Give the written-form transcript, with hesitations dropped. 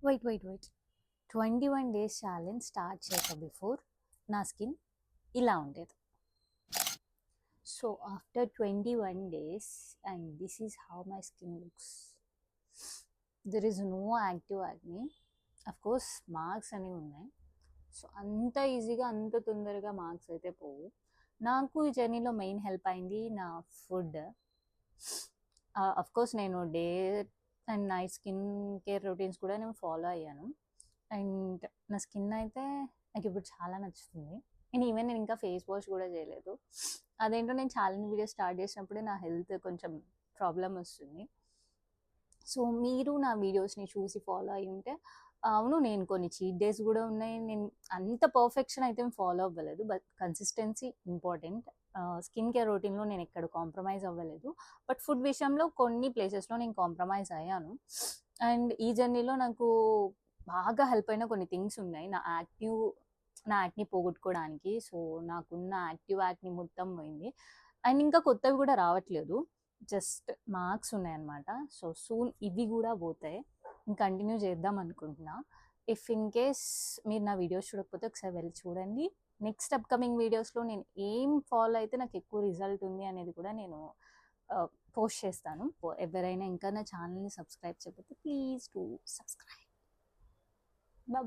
Wait 21 days challenge start చేయక before నా skin ఇలా ఉండేది. So after 21 days and this is how my skin looks. There is no active acne. Of course marks అనేవి ఉన్నాయి. So అంత ఈజీగా అంత తొందరగా మార్క్స్ అయితే పోవు. నాకు ఈ జర్నీలో మెయిన్ హెల్ప్ అయింది నా ఫుడ్. అఫ్ కోర్స్ నేను day and night skin care routines కూడా నేను ఫాలో అయ్యాను. అండ్ నా స్కిన్ అయితే నాకు ఇప్పుడు చాలా నచ్చుతుంది. అండ్ ఈవెన్ నేను ఇంకా ఫేస్ వాష్ కూడా చేయలేదు. అదేంటో నేను ఛాలెంజ్ వీడియో స్టార్ట్ చేసినప్పుడే నా హెల్త్ కొంచెం ప్రాబ్లం వస్తుంది. సో మీరు నా వీడియోస్ని చూసి ఫాలో అయ్యి ఉంటే, అవును నేను కొన్ని చీట్ డేస్ కూడా ఉన్నాయి. నేను అంత పర్ఫెక్షన్ అయితే ఫాలో అవ్వలేదు, but consistency important. Skin care రొటీన్లో నేను ఎక్కడ కాంప్రమైజ్ అవ్వలేదు, బట్ ఫుడ్ విషయంలో కొన్ని ప్లేసెస్లో నేను కాంప్రమైజ్ అయ్యాను. అండ్ ఈ జర్నీలో నాకు బాగా హెల్ప్ అయిన కొన్ని థింగ్స్ ఉన్నాయి నా యాక్ని పోగొట్టుకోవడానికి. సో నాకున్న యాక్ని మొత్తం పోయింది. అండ్ ఇంకా కొత్తవి కూడా రావట్లేదు, జస్ట్ మార్క్స్ ఉన్నాయన్నమాట. సో సూన్ ఇవి కూడా పోతాయి. కంటిన్యూ చేద్దాం అనుకుంటున్నా. ఇఫ్ ఇన్ కేస్ మీరు నా వీడియోస్ చూడకపోతే ఒకసారి వెళ్ళి చూడండి. నెక్స్ట్ అప్కమింగ్ వీడియోస్లో నేను ఏం ఫాలో అయితే నాకు ఎక్కువ రిజల్ట్ ఉంది అనేది కూడా నేను పోస్ట్ చేస్తాను. ఎవరైనా ఇంకా నా ఛానల్ని సబ్స్క్రైబ్ చేయకపోతే ప్లీజ్ టు సబ్స్క్రైబ్. బాయ్.